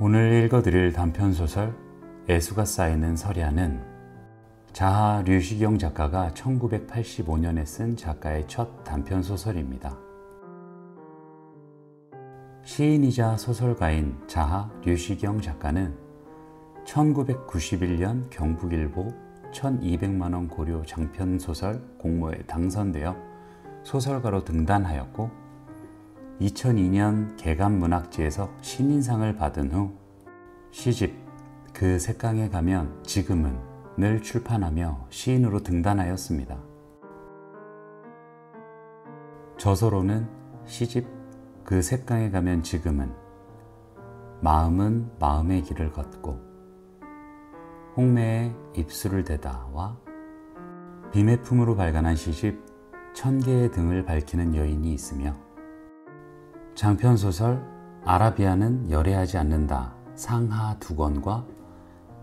오늘 읽어드릴 단편소설 애수가 쌓이는 서리아는 자하 류시경 작가가 1985년에 쓴 작가의 첫 단편소설입니다. 시인이자 소설가인 자하 류시경 작가는 1991년 경북일보 1200만원 고료 장편소설 공모에 당선되어 소설가로 등단하였고 2002년 개감문학지에서 신인상을 받은 후 시집 그 색강에 가면 지금은 늘 출판하며 시인으로 등단하였습니다. 저서로는 시집 그 색강에 가면 지금은 마음은 마음의 길을 걷고 홍매에 입술을 대다와 빔의 품으로 발간한 시집 1000개의 등을 밝히는 여인이 있으며 장편소설 아라비아는 열애하지 않는다 상하 2권과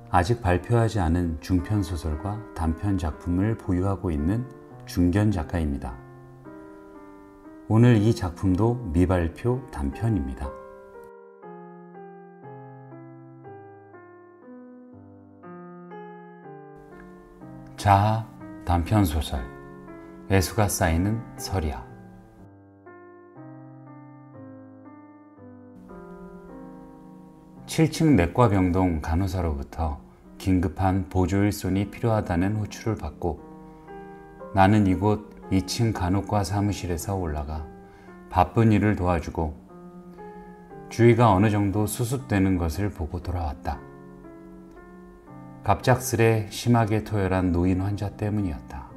아직 발표하지 않은 중편소설과 단편작품을 보유하고 있는 중견 작가입니다. 오늘 이 작품도 미발표 단편입니다. 자하 단편소설 애수가 쌓이는 서리아. (7층) 내과병동 간호사로부터 긴급한 보조일손이 필요하다는 호출을 받고 나는 이곳 2층 간호과 사무실에서 올라가 바쁜 일을 도와주고 주위가 어느 정도 수습되는 것을 보고 돌아왔다. 갑작스레 심하게 토혈한 노인 환자 때문이었다.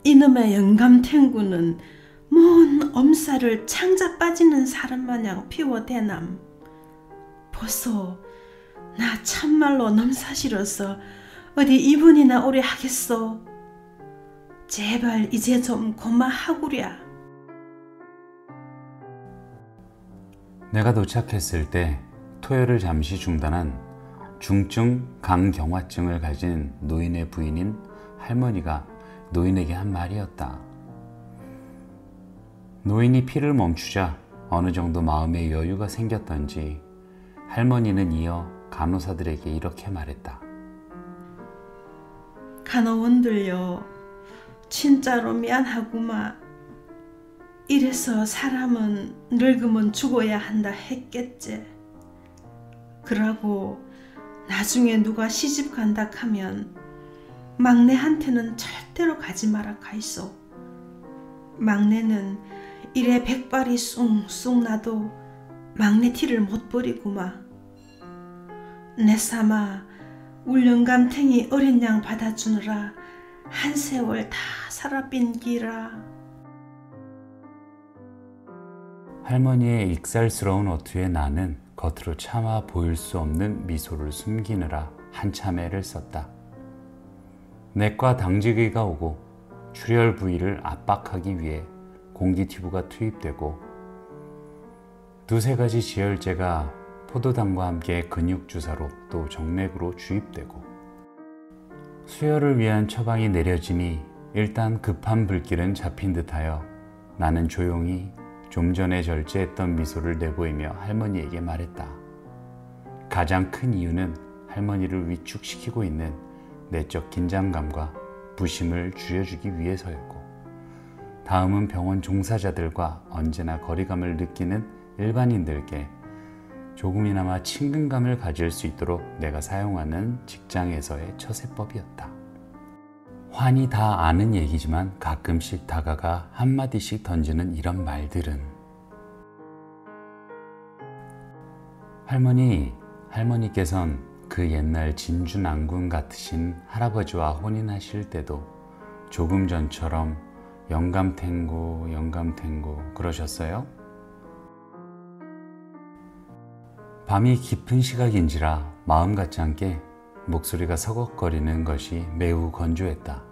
이놈의 영감탱구는 먼 엄살을 창자 빠지는 사람 마냥 피워대남. 보소, 나 참말로 넘사시러서 어디 입원이나 오래 하겠소. 제발 이제 좀 고마하구랴. 내가 도착했을 때 토혈을 잠시 중단한 중증 강경화증을 가진 노인의 부인인 할머니가 노인에게 한 말이었다. 노인이 피를 멈추자 어느 정도 마음의 여유가 생겼던지 할머니는 이어 간호사들에게 이렇게 말했다. 간호원들요, 진짜로 미안하구마. 이래서 사람은 늙으면 죽어야 한다 했겠지. 그러고 나중에 누가 시집 간다 하면 막내한테는 절대로 가지 마라 카이소. 막내는 이래 백발이 쑥쑥 나도 막내 티를 못 버리구마. 내 삼아 울 영감탱이 어린 양 받아주느라 한 세월 다 살아빈기라. 할머니의 익살스러운 어투에 나는 겉으로 차마 보일 수 없는 미소를 숨기느라 한참 애를 썼다. 내과 당직의가 오고 출혈 부위를 압박하기 위해 공기 튜브가 투입되고 두세 가지 지혈제가 포도당과 함께 근육주사로 또 정맥으로 주입되고 수혈을 위한 처방이 내려지니 일단 급한 불길은 잡힌 듯하여 나는 조용히 좀 전에 절제했던 미소를 내보이며 할머니에게 말했다. 가장 큰 이유는 할머니를 위축시키고 있는 내적 긴장감과 부심을 줄여주기 위해서였고 다음은 병원 종사자들과 언제나 거리감을 느끼는 일반인들께 조금이나마 친근감을 가질 수 있도록 내가 사용하는 직장에서의 처세법이었다. 환히 다 아는 얘기지만 가끔씩 다가가 한마디씩 던지는 이런 말들은 할머니께선 그 옛날 진주낭군 같으신 할아버지와 혼인하실 때도 조금 전처럼 영감탱구 그러셨어요? 밤이 깊은 시각인지라 마음 같지 않게 목소리가 서걱거리는 것이 매우 건조했다.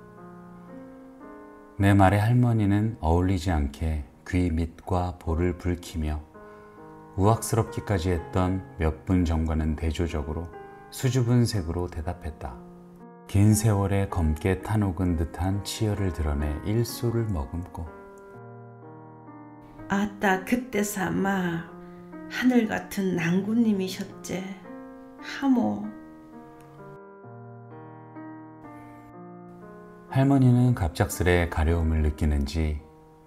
내 말에 할머니는 어울리지 않게 귀 밑과 볼을 붉히며 우악스럽기까지 했던 몇 분 전과는 대조적으로 수줍은 색으로 대답했다. 긴 세월에 검게 타녹은 듯한 치열을 드러내 일소를 머금고 아따 그때 삼아 하늘 같은 낭구님이셨제. 하모. 할머니는 갑작스레 가려움을 느끼는지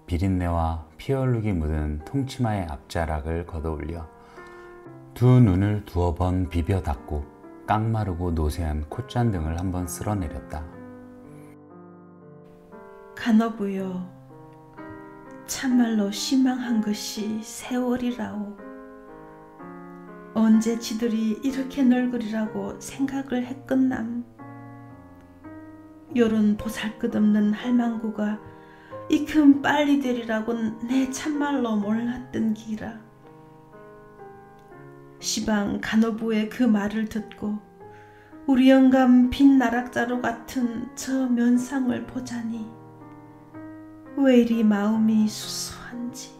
비린내와 피 얼룩이 묻은 통치마의 앞자락을 걷어올려 두 눈을 두어 번 비벼 닫고 깡마르고 노쇠한 콧잔등을 한번 쓸어내렸다. 간호부여, 참말로 실망한 것이 세월이라오. 언제 지들이 이렇게 늙으리라고 생각을 했건남. 요런 보살끝없는 할망구가 이큼 빨리 되리라곤 내 참말로 몰랐던 기라. 시방 간호부의 그 말을 듣고 우리 영감 빈 나락자루 같은 저 면상을 보자니 왜 이리 마음이 수수한지.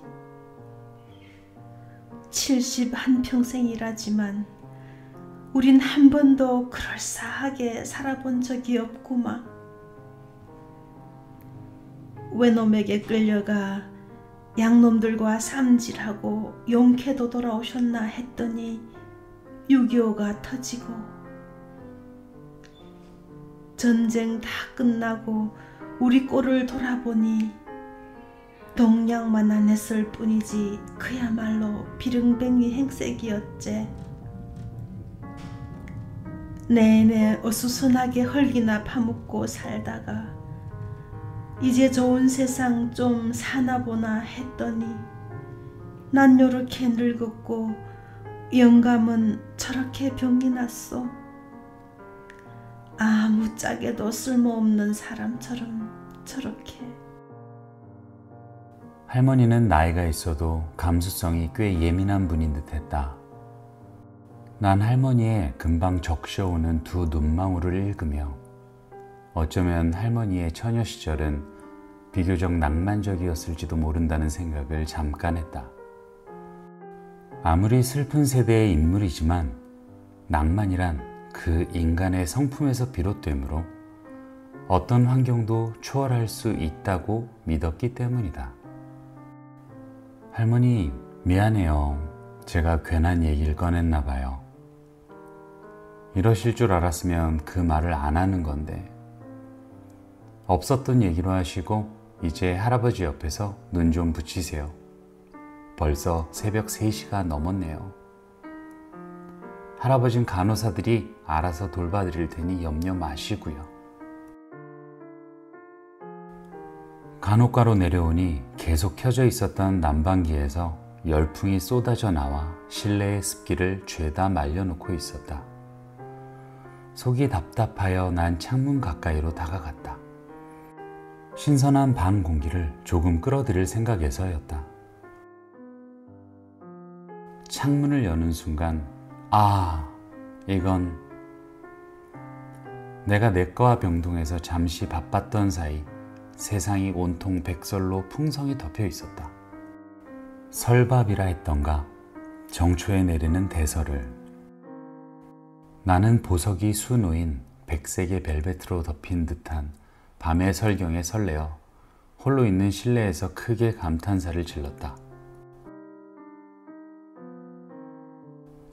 71평생이라지만 우린 한 번도 그럴싸하게 살아본 적이 없구마. 외놈에게 끌려가 양놈들과 쌈질하고 용케도 돌아오셨나 했더니 6.25가 터지고 전쟁 다 끝나고 우리 꼴을 돌아보니 동양만 안 했을 뿐이지 그야말로 비릉뱅이 행색이었제. 내내 어수선하게 헐기나 파묻고 살다가 이제 좋은 세상 좀 사나보나 했더니 난 요렇게 늙었고 영감은 저렇게 병이 났소. 아무짝에도 쓸모없는 사람처럼 저렇게. 할머니는 나이가 있어도 감수성이 꽤 예민한 분인 듯했다. 난 할머니의 금방 적셔오는 두 눈망울을 읽으며 어쩌면 할머니의 처녀 시절은 비교적 낭만적이었을지도 모른다는 생각을 잠깐 했다. 아무리 슬픈 세대의 인물이지만 낭만이란 그 인간의 성품에서 비롯되므로 어떤 환경도 초월할 수 있다고 믿었기 때문이다. 할머니, 미안해요. 제가 괜한 얘기를 꺼냈나 봐요. 이러실 줄 알았으면 그 말을 안 하는 건데. 없었던 얘기로 하시고 이제 할아버지 옆에서 눈 좀 붙이세요. 벌써 새벽 3시가 넘었네요. 할아버진 간호사들이 알아서 돌봐드릴 테니 염려 마시고요. 간호과로 내려오니 계속 켜져 있었던 난방기에서 열풍이 쏟아져 나와 실내의 습기를 죄다 말려놓고 있었다. 속이 답답하여 난 창문 가까이로 다가갔다. 신선한 방 공기를 조금 끌어들일 생각에서였다. 창문을 여는 순간 이건 내가 내과와 병동에서 잠시 바빴던 사이 세상이 온통 백설로 풍성이 덮여 있었다. 설밥이라 했던가 정초에 내리는 대설을. 나는 보석이 수놓인 백색의 벨벳으로 덮인 듯한 밤의 설경에 설레어 홀로 있는 실내에서 크게 감탄사를 질렀다.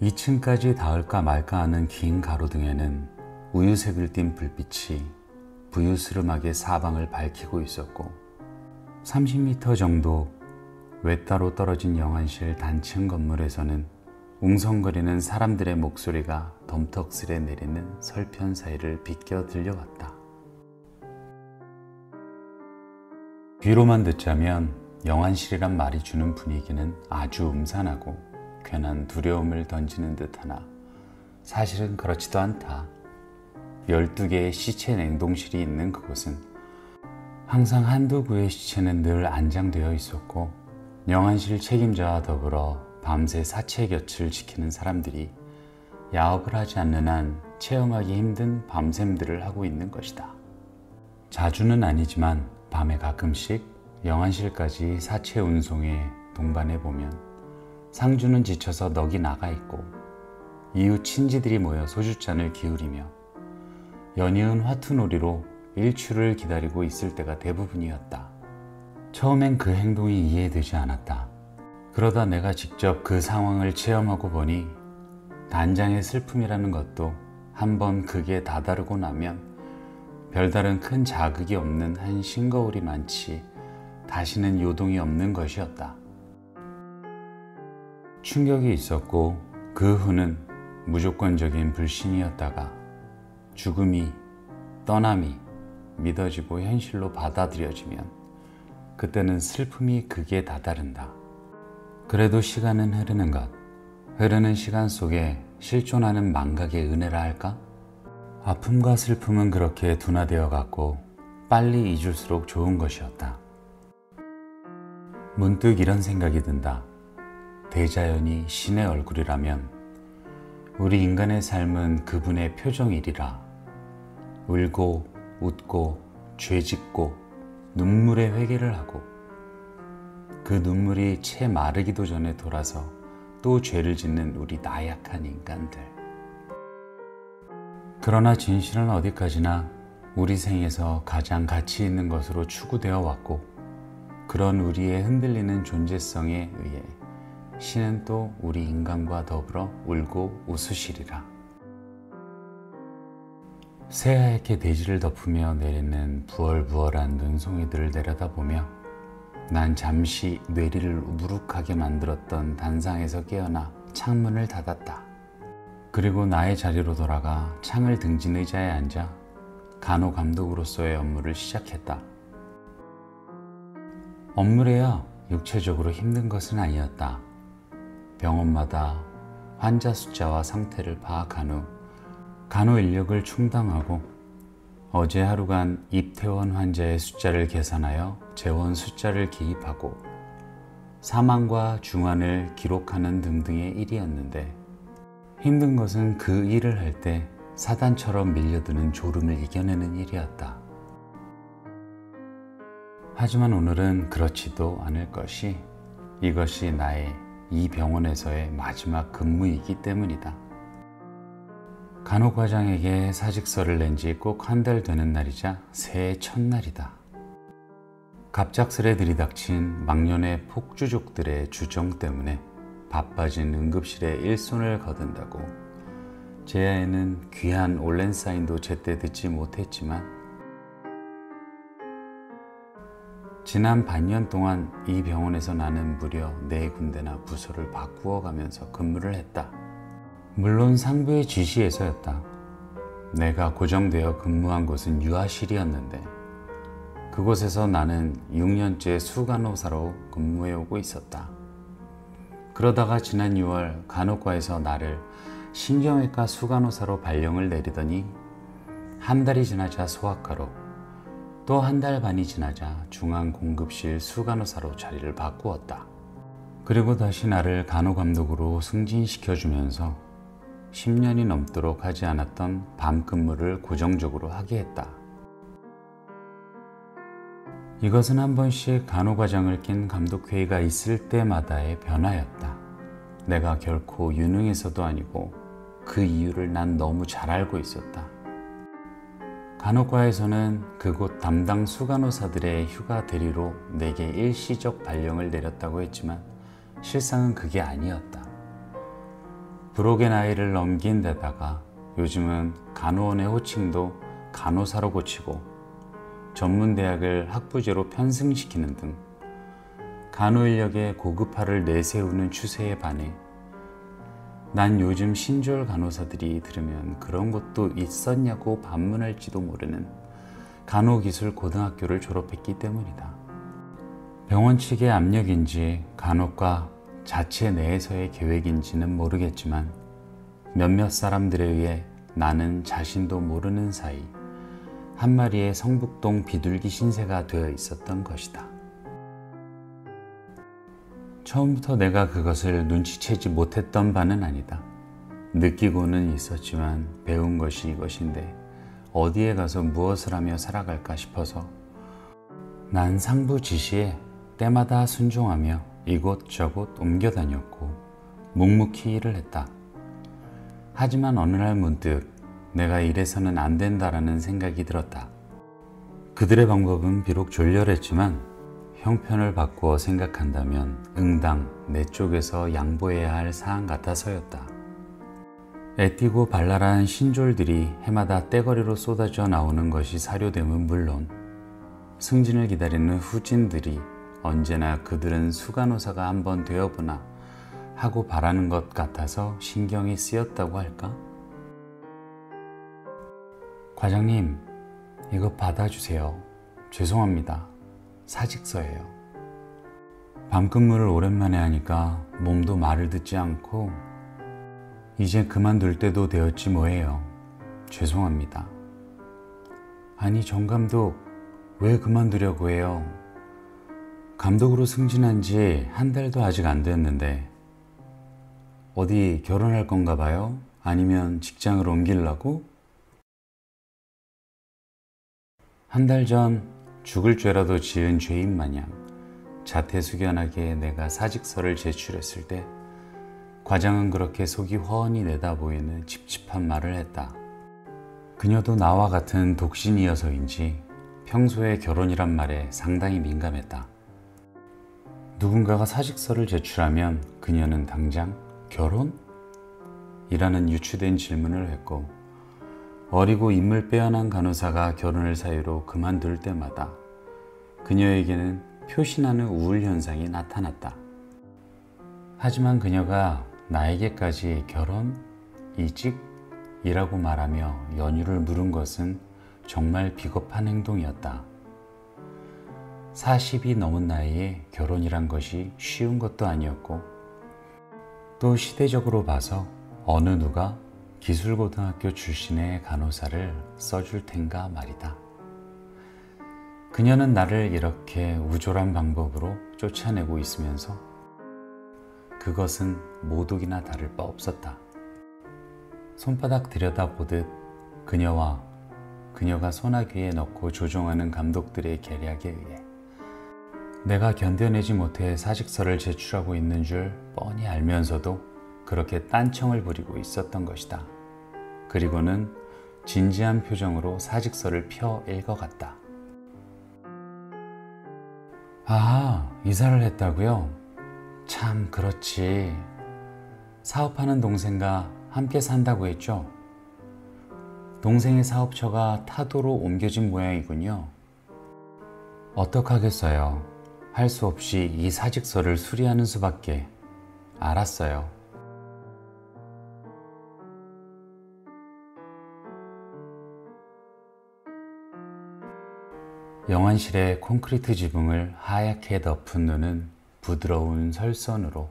2층까지 닿을까 말까 하는 긴 가로등에는 우유색을 띤 불빛이 부유스름하게 사방을 밝히고 있었고 30m 정도 외따로 떨어진 영안실 단층 건물에서는 웅성거리는 사람들의 목소리가 덤턱스레 내리는 설편 사이를 비껴 들려왔다. 귀로만 듣자면 영안실이란 말이 주는 분위기는 아주 음산하고 괜한 두려움을 던지는 듯하나 사실은 그렇지도 않다. 12개의 시체 냉동실이 있는 그곳은 항상 한두 구의 시체는 늘 안장되어 있었고 영안실 책임자와 더불어 밤새 사체 곁을 지키는 사람들이 야업을 하지 않는 한 체험하기 힘든 밤샘들을 하고 있는 것이다. 자주는 아니지만 밤에 가끔씩 영안실까지 사체 운송에 동반해보면 상주는 지쳐서 넋이 나가 있고 이웃 친지들이 모여 소주잔을 기울이며 연이은 화투놀이로 일출을 기다리고 있을 때가 대부분이었다. 처음엔 그 행동이 이해되지 않았다. 그러다 내가 직접 그 상황을 체험하고 보니 단장의 슬픔이라는 것도 한번 극에 다다르고 나면 별다른 큰 자극이 없는 한 싱거울이 많지 다시는 요동이 없는 것이었다. 충격이 있었고 그 후는 무조건적인 불신이었다가 죽음이, 떠남이 믿어지고 현실로 받아들여지면 그때는 슬픔이 극에 다다른다. 그래도 시간은 흐르는 것, 흐르는 시간 속에 실존하는 망각의 은혜라 할까? 아픔과 슬픔은 그렇게 둔화되어 갔고 빨리 잊을수록 좋은 것이었다. 문득 이런 생각이 든다. 대자연이 신의 얼굴이라면 우리 인간의 삶은 그분의 표정이리라. 울고 웃고 죄짓고 눈물의 회개를 하고 그 눈물이 채 마르기도 전에 돌아서 또 죄를 짓는 우리 나약한 인간들. 그러나 진실은 어디까지나 우리 생에서 가장 가치 있는 것으로 추구되어 왔고 그런 우리의 흔들리는 존재성에 의해 신은 또 우리 인간과 더불어 울고 웃으시리라. 새하얗게 대지를 덮으며 내리는 부얼부얼한 눈송이들을 내려다보며 난 잠시 뇌리를 우부룩하게 만들었던 단상에서 깨어나 창문을 닫았다. 그리고 나의 자리로 돌아가 창을 등진 의자에 앉아 간호감독으로서의 업무를 시작했다. 업무래야 육체적으로 힘든 것은 아니었다. 병원마다 환자 숫자와 상태를 파악한 후 간호 인력을 충당하고 어제 하루간 입퇴원 환자의 숫자를 계산하여 재원 숫자를 기입하고 사망과 중환을 기록하는 등등의 일이었는데 힘든 것은 그 일을 할 때 사단처럼 밀려드는 졸음을 이겨내는 일이었다. 하지만 오늘은 그렇지도 않을 것이 이것이 나의 이 병원에서의 마지막 근무이기 때문이다. 간호과장에게 사직서를 낸 지 꼭 한 달 되는 날이자 새해 첫날이다. 갑작스레 들이닥친 막년의 폭주족들의 주정 때문에 바빠진 응급실에 일손을 거둔다고 제야에는 귀한 올랜사인도 제때 듣지 못했지만 지난 반년 동안 이 병원에서 나는 무려 4군데나 부서를 바꾸어 가면서 근무를 했다. 물론 상부의 지시에서였다. 내가 고정되어 근무한 곳은 유아실이었는데 그곳에서 나는 6년째 수간호사로 근무해오고 있었다. 그러다가 지난 6월 간호과에서 나를 신경외과 수간호사로 발령을 내리더니 한 달이 지나자 소아과로 또 한 달 반이 지나자 중앙공급실 수간호사로 자리를 바꾸었다. 그리고 다시 나를 간호감독으로 승진시켜주면서 10년이 넘도록 하지 않았던 밤 근무를 고정적으로 하게 했다. 이것은 한 번씩 간호과장을 낀 감독회의가 있을 때마다의 변화였다. 내가 결코 유능해서도 아니고 그 이유를 난 너무 잘 알고 있었다. 간호과에서는 그곳 담당 수간호사들의 휴가 대리로 내게 일시적 발령을 내렸다고 했지만 실상은 그게 아니었다. 부록의 나이를 넘긴 데다가 요즘은 간호원의 호칭도 간호사로 고치고 전문대학을 학부제로 편승시키는 등 간호인력의 고급화를 내세우는 추세에 반해 난 요즘 신졸 간호사들이 들으면 그런 것도 있었냐고 반문할지도 모르는 간호기술 고등학교를 졸업했기 때문이다. 병원 측의 압력인지 간호과 자체 내에서의 계획인지는 모르겠지만 몇몇 사람들에 의해 나는 자신도 모르는 사이 한 마리의 성북동 비둘기 신세가 되어 있었던 것이다. 처음부터 내가 그것을 눈치채지 못했던 바는 아니다. 느끼고는 있었지만 배운 것이 이것인데 어디에 가서 무엇을 하며 살아갈까 싶어서 난 상부 지시에 때마다 순종하며 이곳저곳 옮겨 다녔고 묵묵히 일을 했다. 하지만 어느 날 문득 내가 이래서는 안 된다라는 생각이 들었다. 그들의 방법은 비록 졸렬했지만 형편을 바꾸어 생각한다면 응당 내 쪽에서 양보해야 할 사안 같아서였다. 애띠고 발랄한 신졸들이 해마다 떼거리로 쏟아져 나오는 것이 사료됨은 물론 승진을 기다리는 후진들이 언제나 그들은 수간호사가 한번 되어보나 하고 바라는 것 같아서 신경이 쓰였다고 할까? 과장님, 이거 받아주세요. 죄송합니다. 사직서예요. 밤근무를 오랜만에 하니까 몸도 말을 듣지 않고 이제 그만둘 때도 되었지 뭐예요. 죄송합니다. 아니 정감독 왜 그만두려고 해요? 감독으로 승진한 지 한 달도 아직 안 됐는데 어디 결혼할 건가 봐요? 아니면 직장을 옮기려고? 한 달 전 죽을 죄라도 지은 죄인 마냥 자태수견하게 내가 사직서를 제출했을 때 과장은 그렇게 속이 훤히 내다보이는 찝찝한 말을 했다. 그녀도 나와 같은 독신이어서인지 평소에 결혼이란 말에 상당히 민감했다. 누군가가 사직서를 제출하면 그녀는 당장 결혼? 이라는 유추된 질문을 했고 어리고 인물 빼어난 간호사가 결혼을 사유로 그만둘 때마다 그녀에게는 표시나는 우울 현상이 나타났다. 하지만 그녀가 나에게까지 결혼, 이직, 이라고 말하며 연유를 물은 것은 정말 비겁한 행동이었다. 40이 넘은 나이에 결혼이란 것이 쉬운 것도 아니었고 또 시대적으로 봐서 어느 누가 기술고등학교 출신의 간호사를 써줄 텐가 말이다. 그녀는 나를 이렇게 우졸한 방법으로 쫓아내고 있으면서 그것은 모독이나 다를 바 없었다. 손바닥 들여다보듯 그녀와 그녀가 소나기에 넣고 조종하는 감독들의 계략에 의해 내가 견뎌내지 못해 사직서를 제출하고 있는 줄 뻔히 알면서도 그렇게 딴청을 부리고 있었던 것이다. 그리고는 진지한 표정으로 사직서를 펴 읽어갔다. 아, 이사를 했다고요? 참 그렇지. 사업하는 동생과 함께 산다고 했죠? 동생의 사업처가 타도로 옮겨진 모양이군요. 어떡하겠어요. 할 수 없이 이 사직서를 수리하는 수밖에. 알았어요. 영안실의 콘크리트 지붕을 하얗게 덮은 눈은 부드러운 설선으로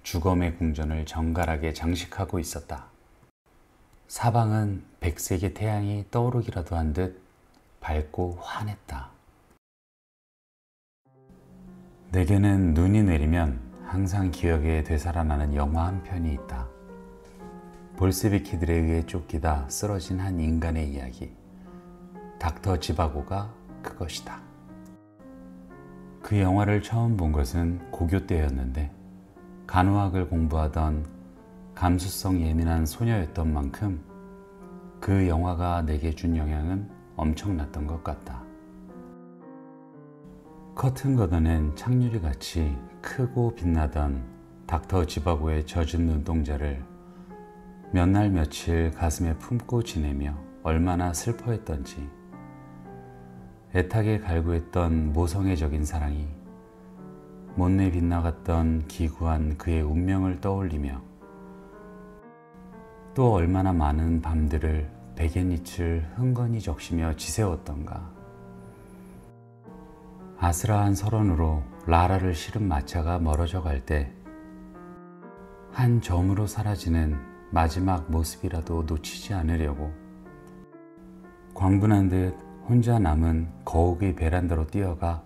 주검의 궁전을 정갈하게 장식하고 있었다. 사방은 백색의 태양이 떠오르기라도 한 듯 밝고 환했다. 내게는 눈이 내리면 항상 기억에 되살아나는 영화 한 편이 있다. 볼세비키들에 의해 쫓기다 쓰러진 한 인간의 이야기. 닥터 지바고가 그것이다. 그 영화를 처음 본 것은 고교 때였는데 간호학을 공부하던 감수성 예민한 소녀였던 만큼 그 영화가 내게 준 영향은 엄청났던 것 같다. 커튼 걷어낸 창유리같이 크고 빛나던 닥터 지바고의 젖은 눈동자를 몇 날 며칠 가슴에 품고 지내며 얼마나 슬퍼했던지 애타게 갈구했던 모성애적인 사랑이 못내 빗나갔던 기구한 그의 운명을 떠올리며 또 얼마나 많은 밤들을 베갯잎을 흥건히 적시며 지새웠던가. 아스라한 설원으로 라라를 실은 마차가 멀어져 갈 때 한 점으로 사라지는 마지막 모습이라도 놓치지 않으려고 광분한 듯 혼자 남은 거욱의 베란다로 뛰어가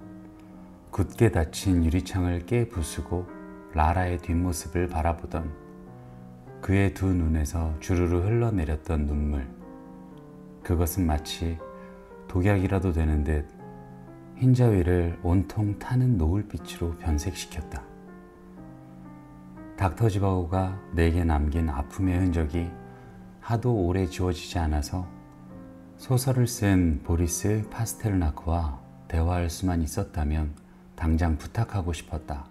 굳게 닫힌 유리창을 깨부수고 라라의 뒷모습을 바라보던 그의 두 눈에서 주르르 흘러내렸던 눈물. 그것은 마치 독약이라도 되는 듯 흰자 위를 온통 타는 노을빛으로 변색시켰다. 닥터 지바고가 내게 남긴 아픔의 흔적이 하도 오래 지워지지 않아서 소설을 쓴 보리스 파스테르나크와 대화할 수만 있었다면 당장 부탁하고 싶었다.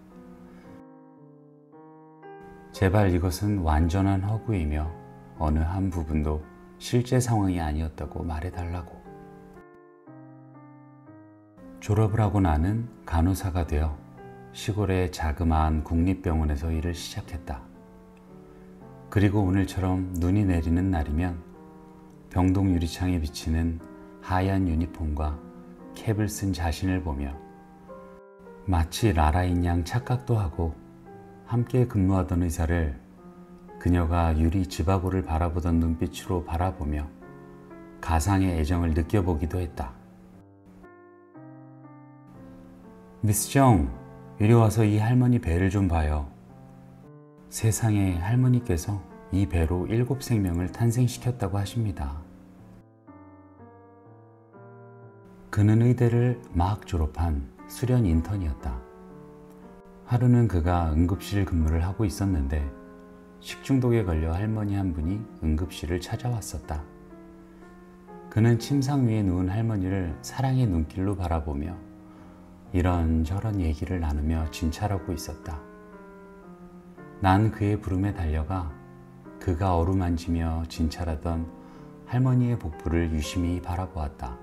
제발 이것은 완전한 허구이며 어느 한 부분도 실제 상황이 아니었다고 말해달라고. 졸업을 하고 나는 간호사가 되어 시골의 자그마한 국립병원에서 일을 시작했다. 그리고 오늘처럼 눈이 내리는 날이면 병동 유리창에 비치는 하얀 유니폼과 캡을 쓴 자신을 보며 마치 라라인 양 착각도 하고 함께 근무하던 의사를 그녀가 유리 지바고를 바라보던 눈빛으로 바라보며 가상의 애정을 느껴보기도 했다. 미스 정, 이리 와서 이 할머니 배를 좀 봐요. 세상에 할머니께서 이 배로 7생명을 탄생시켰다고 하십니다. 그는 의대를 막 졸업한 수련 인턴이었다. 하루는 그가 응급실 근무를 하고 있었는데 식중독에 걸려 할머니 한 분이 응급실을 찾아왔었다. 그는 침상 위에 누운 할머니를 사랑의 눈길로 바라보며 이런저런 얘기를 나누며 진찰하고 있었다. 난 그의 부름에 달려가 그가 어루만지며 진찰하던 할머니의 복부를 유심히 바라보았다.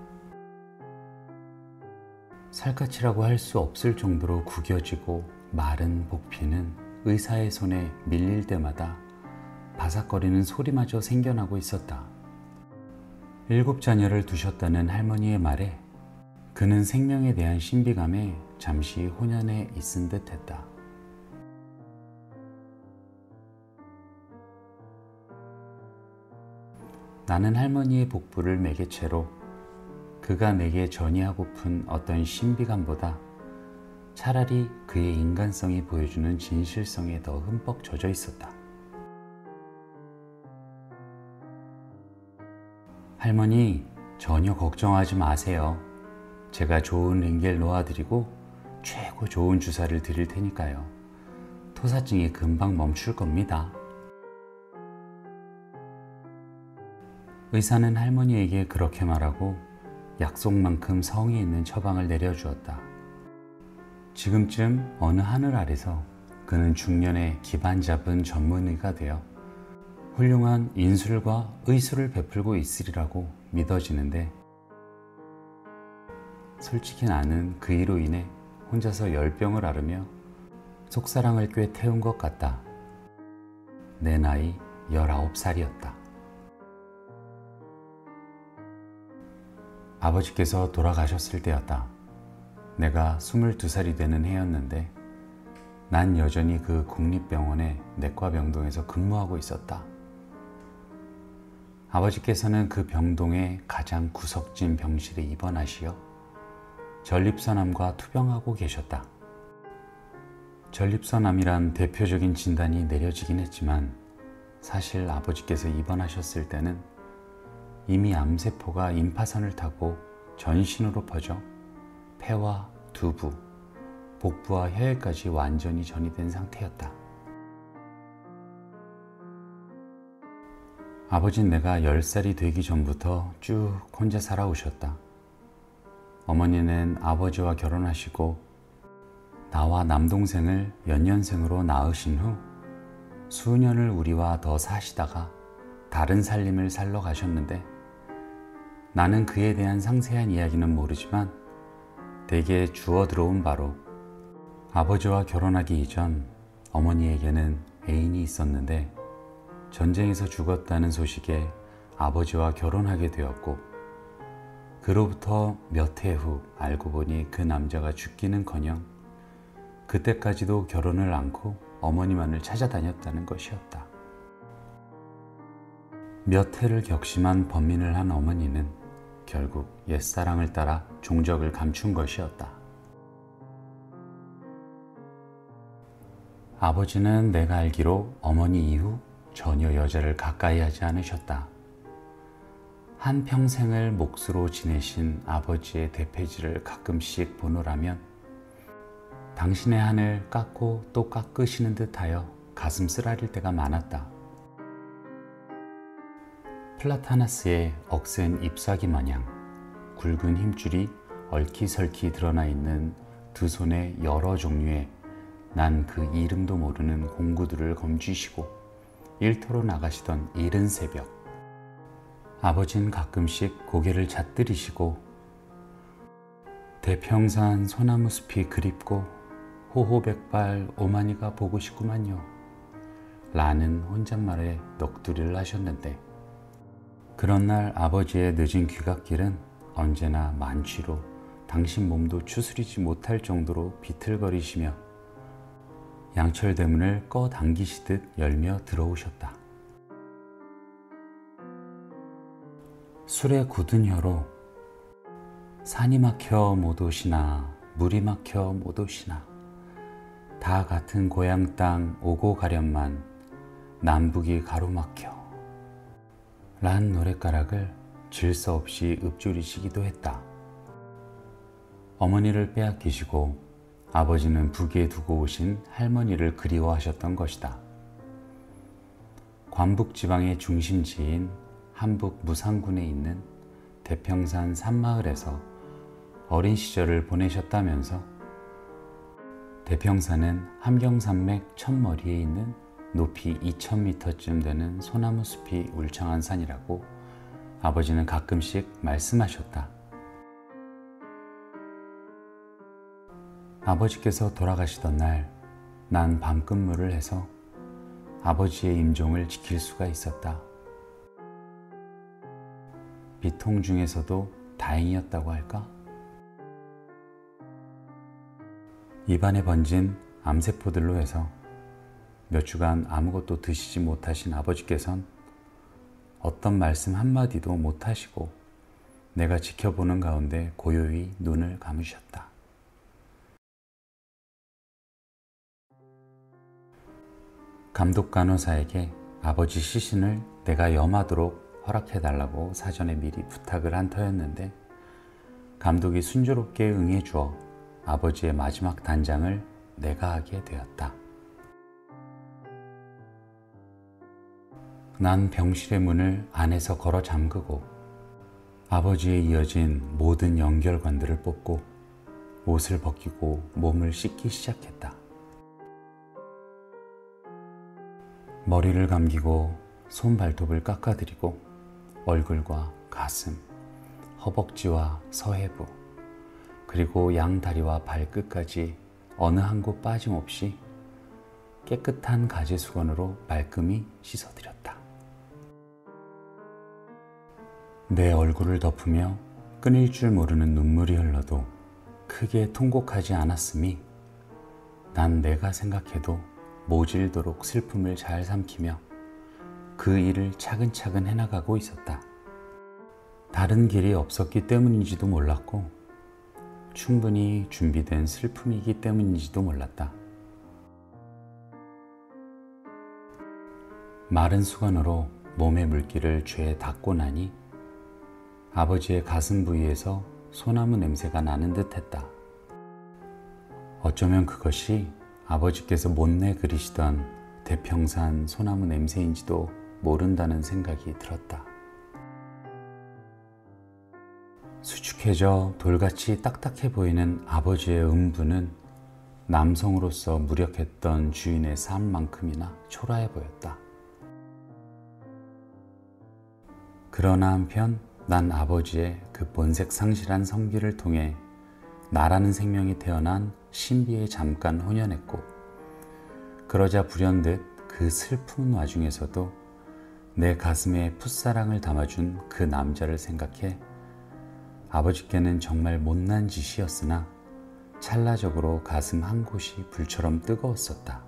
살갗이라고 할 수 없을 정도로 구겨지고 마른 복피는 의사의 손에 밀릴 때마다 바삭거리는 소리마저 생겨나고 있었다. 7자녀를 두셨다는 할머니의 말에 그는 생명에 대한 신비감에 잠시 혼연해 있은 듯 했다. 나는 할머니의 복부를 매개체로 그가 내게 전이하고픈 어떤 신비감보다 차라리 그의 인간성이 보여주는 진실성에 더 흠뻑 젖어 있었다. 할머니, 전혀 걱정하지 마세요. 제가 좋은 링겔 놓아드리고 최고 좋은 주사를 드릴 테니까요. 토사증이 금방 멈출 겁니다. 의사는 할머니에게 그렇게 말하고 약속만큼 성의 있는 처방을 내려주었다. 지금쯤 어느 하늘 아래서 그는 중년의 기반 잡은 전문의가 되어 훌륭한 인술과 의술을 베풀고 있으리라고 믿어지는데 솔직히 나는 그 일로 인해 혼자서 열병을 앓으며 속사랑을 꽤 태운 것 같다. 내 나이 19살이었다. 아버지께서 돌아가셨을 때였다. 내가 22살이 되는 해였는데 난 여전히 그 국립병원의 내과병동에서 근무하고 있었다. 아버지께서는 그 병동의 가장 구석진 병실에 입원하시어 전립선암과 투병하고 계셨다. 전립선암이란 대표적인 진단이 내려지긴 했지만 사실 아버지께서 입원하셨을 때는 이미 암세포가 임파선을 타고 전신으로 퍼져 폐와 두부, 복부와 혀에까지 완전히 전이된 상태였다. 아버진 내가 10살이 되기 전부터 쭉 혼자 살아오셨다. 어머니는 아버지와 결혼하시고 나와 남동생을 연년생으로 낳으신 후 수년을 우리와 더 사시다가 다른 살림을 살러 가셨는데 나는 그에 대한 상세한 이야기는 모르지만 대개 주워 들어온 바로 아버지와 결혼하기 이전 어머니에게는 애인이 있었는데 전쟁에서 죽었다는 소식에 아버지와 결혼하게 되었고 그로부터 몇 해 후 알고 보니 그 남자가 죽기는커녕 그때까지도 결혼을 않고 어머니만을 찾아다녔다는 것이었다. 몇 해를 격심한 번민을 한 어머니는 결국 옛사랑을 따라 종적을 감춘 것이었다. 아버지는 내가 알기로 어머니 이후 전혀 여자를 가까이 하지 않으셨다. 한평생을 몫으로 지내신 아버지의 대패질을 가끔씩 보노라면 당신의 한을 깎고 또 깎으시는 듯하여 가슴 쓰라릴 때가 많았다. 플라타나스의 억센 잎사귀 마냥 굵은 힘줄이 얼키설키 드러나 있는 두 손에 여러 종류의 난 그 이름도 모르는 공구들을 검쥐시고 일터로 나가시던 이른 새벽, 아버진 가끔씩 고개를 잣들이시고 대평산 소나무 숲이 그립고 호호백발 오마니가 보고 싶구만요 라는 혼잣말에 넋두리를 하셨는데, 그런 날 아버지의 늦은 귀갓길은 언제나 만취로 당신 몸도 추스리지 못할 정도로 비틀거리시며 양철대문을 꺼당기시듯 열며 들어오셨다. 술에 굳은 혀로 산이 막혀 못 오시나 물이 막혀 못 오시나 다 같은 고향 땅 오고 가련만 남북이 가로막혀 란 노랫가락을 질서 없이 읊조리시기도 했다. 어머니를 빼앗기시고 아버지는 북에 두고 오신 할머니를 그리워하셨던 것이다. 관북지방의 중심지인 한북 무산군에 있는 대평산 산마을에서 어린 시절을 보내셨다면서 대평산은 함경산맥 첫머리에 있는 높이 2000m쯤 되는 소나무 숲이 울창한 산이라고 아버지는 가끔씩 말씀하셨다. 아버지께서 돌아가시던 날 난 밤근무를 해서 아버지의 임종을 지킬 수가 있었다. 비통 중에서도 다행이었다고 할까? 입안에 번진 암세포들로 해서 몇 주간 아무것도 드시지 못하신 아버지께선 어떤 말씀 한마디도 못하시고 내가 지켜보는 가운데 고요히 눈을 감으셨다. 감독 간호사에게 아버지 시신을 내가 염하도록 허락해달라고 사전에 미리 부탁을 한 터였는데 감독이 순조롭게 응해주어 아버지의 마지막 단장을 내가 하게 되었다. 난 병실의 문을 안에서 걸어 잠그고 아버지에 이어진 모든 연결관들을 뽑고 옷을 벗기고 몸을 씻기 시작했다. 머리를 감기고 손발톱을 깎아드리고 얼굴과 가슴, 허벅지와 서해부, 그리고 양다리와 발끝까지 어느 한 곳 빠짐없이 깨끗한 가지 수건으로 말끔히 씻어드렸다. 내 얼굴을 덮으며 끊일 줄 모르는 눈물이 흘러도 크게 통곡하지 않았으니 난 내가 생각해도 모질도록 슬픔을 잘 삼키며 그 일을 차근차근 해나가고 있었다. 다른 길이 없었기 때문인지도 몰랐고 충분히 준비된 슬픔이기 때문인지도 몰랐다. 마른 수건으로 몸의 물기를 죄에 닦고 나니 아버지의 가슴 부위에서 소나무 냄새가 나는 듯 했다. 어쩌면 그것이 아버지께서 못내 그리시던 대평산 소나무 냄새인지도 모른다는 생각이 들었다. 수축해져 돌같이 딱딱해 보이는 아버지의 음부는 남성으로서 무력했던 주인의 삶만큼이나 초라해 보였다. 그러나 한편 난 아버지의 그 본색 상실한 성기를 통해 나라는 생명이 태어난 신비에 잠깐 혼연했고, 그러자 불현듯 그 슬픈 와중에서도 내 가슴에 풋사랑을 담아준 그 남자를 생각해 아버지께는 정말 못난 짓이었으나 찰나적으로 가슴 한 곳이 불처럼 뜨거웠었다.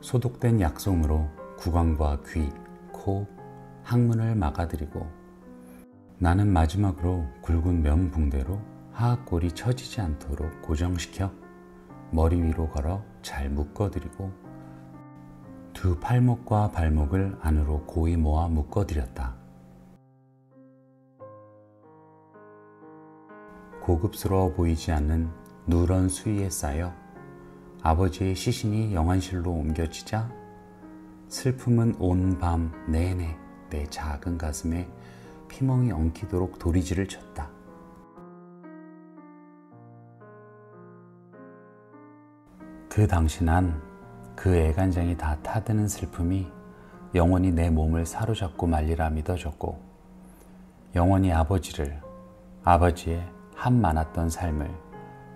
소독된 약솜으로 구강과 귀, 코, 항문을 막아드리고 나는 마지막으로 굵은 면 붕대로 하악골이 처지지 않도록 고정시켜 머리 위로 걸어 잘 묶어드리고 두 팔목과 발목을 안으로 고이 모아 묶어드렸다. 고급스러워 보이지 않는 누런 수위에 쌓여 아버지의 시신이 영안실로 옮겨지자 슬픔은 온 밤 내내 내 작은 가슴에 피멍이 엉키도록 도리지를 쳤다. 그 당시 난 그 애간장이 다 타드는 슬픔이 영원히 내 몸을 사로잡고 말리라 믿어졌고, 영원히 아버지의 한 많았던 삶을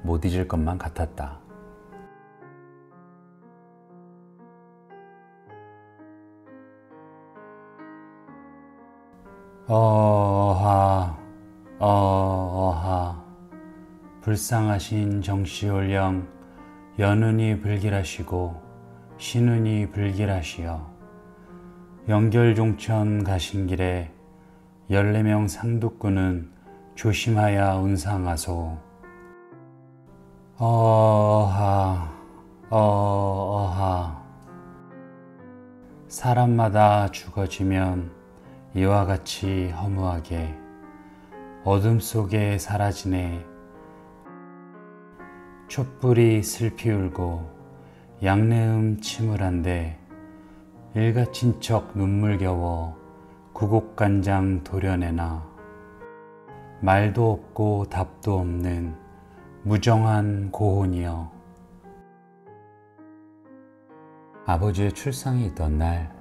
못 잊을 것만 같았다. 어하 불쌍하신 정시올령 여눈이 불길하시고 신운이 불길하시여 영결종천 가신 길에 14명 상두꾼은 조심하여 운상하소. 어하 사람마다 죽어지면 이와 같이 허무하게 어둠 속에 사라지네. 촛불이 슬피 울고 양내음 침울한데 일가친 척 눈물겨워 구곡간장 도려내나. 말도 없고 답도 없는 무정한 고혼이여. 아버지의 출상이 있던 날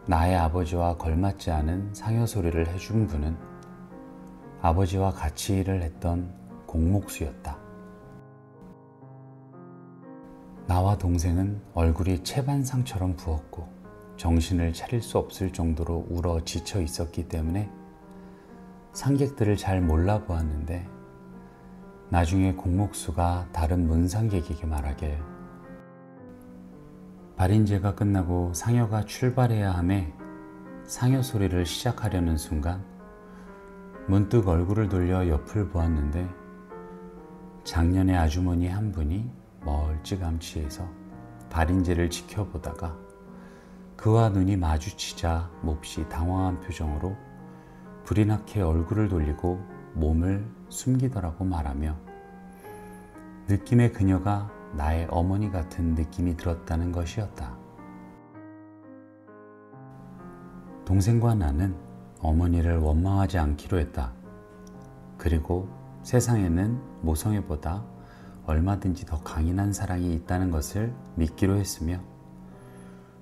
나의 아버지와 걸맞지 않은 상여소리를 해준 분은 아버지와 같이 일을 했던 공목수였다. 나와 동생은 얼굴이 채반상처럼 부었고 정신을 차릴 수 없을 정도로 울어 지쳐 있었기 때문에 상객들을 잘 몰라보았는데, 나중에 공목수가 다른 문상객에게 말하길, 발인제가 끝나고 상여가 출발해야 하매 상여 소리를 시작하려는 순간 문득 얼굴을 돌려 옆을 보았는데 작년의 아주머니 한 분이 멀찌감치해서 발인제를 지켜보다가 그와 눈이 마주치자 몹시 당황한 표정으로 불이 나게 얼굴을 돌리고 몸을 숨기더라고 말하며, 느낌의 그녀가 나의 어머니 같은 느낌이 들었다는 것이었다. 동생과 나는 어머니를 원망하지 않기로 했다. 그리고 세상에는 모성애보다 얼마든지 더 강인한 사랑이 있다는 것을 믿기로 했으며,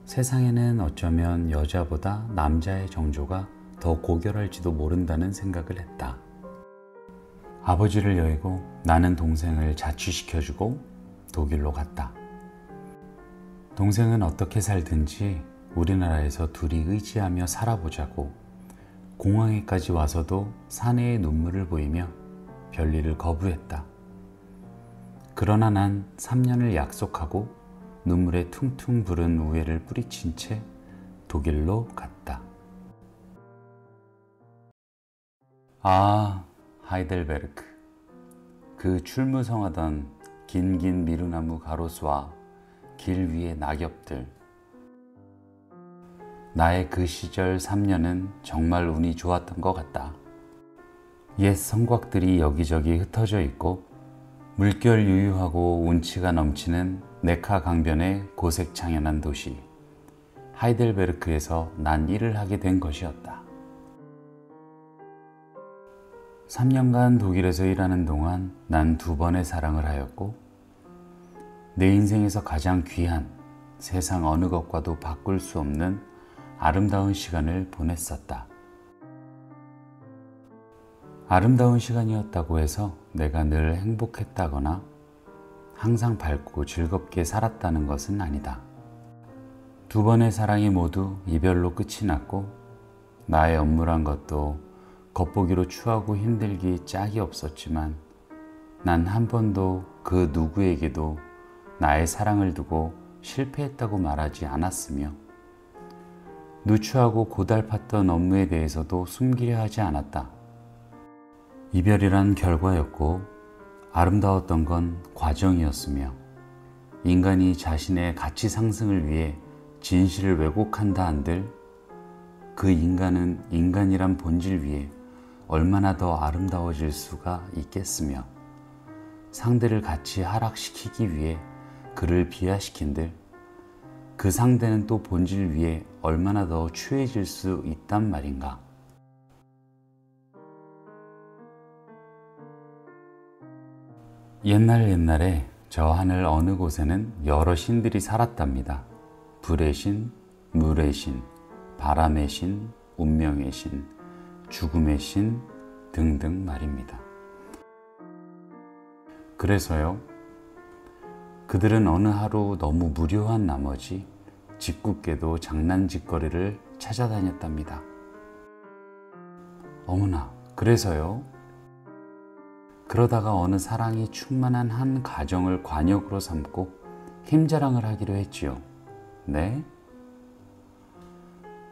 세상에는 어쩌면 여자보다 남자의 정조가 더 고결할지도 모른다는 생각을 했다. 아버지를 여의고 나는 동생을 자취시켜주고 독일로 갔다. 동생은 어떻게 살든지 우리나라에서 둘이 의지하며 살아보자고 공항에까지 와서도 사내의 눈물을 보이며 별일을 거부했다. 그러나 난 3년을 약속하고 눈물에 퉁퉁 부른 우애를 뿌리친 채 독일로 갔다. 하이델베르크. 그 출무성하던 긴긴 미루나무 가로수와 길 위의 낙엽들. 나의 그 시절 3년은 정말 운이 좋았던 것 같다. 옛 성곽들이 여기저기 흩어져 있고 물결 유유하고 운치가 넘치는 네카 강변의 고색창연한 도시 하이델베르크에서 난 일을 하게 된 것이었다. 3년간 독일에서 일하는 동안 난 2번의 사랑을 하였고, 내 인생에서 가장 귀한, 세상 어느 것과도 바꿀 수 없는 아름다운 시간을 보냈었다. 아름다운 시간이었다고 해서 내가 늘 행복했다거나 항상 밝고 즐겁게 살았다는 것은 아니다. 2번의 사랑이 모두 이별로 끝이 났고, 나의 업무란 것도 겉보기로 추하고 힘들기 짝이 없었지만 난 한 번도 그 누구에게도 나의 사랑을 두고 실패했다고 말하지 않았으며, 누추하고 고달팠던 업무에 대해서도 숨기려 하지 않았다. 이별이란 결과였고 아름다웠던 건 과정이었으며, 인간이 자신의 가치 상승을 위해 진실을 왜곡한다 한들 그 인간은 인간이란 본질 위에 얼마나 더 아름다워질 수가 있겠으며, 상대를 같이 하락시키기 위해 그를 비하시킨들 그 상대는 또 본질 위에 얼마나 더 추해질 수 있단 말인가. 옛날에 저 하늘 어느 곳에는 여러 신들이 살았답니다. 불의 신, 물의 신, 바람의 신, 운명의 신, 죽음의 신 등등 말입니다. 그래서요, 그들은 어느 하루 너무 무료한 나머지 짓궂게도 장난짓거리를 찾아다녔답니다. 어머나, 그래서요? 그러다가 어느 사랑이 충만한 한 가정을 관역으로 삼고 힘자랑을 하기로 했지요. 네?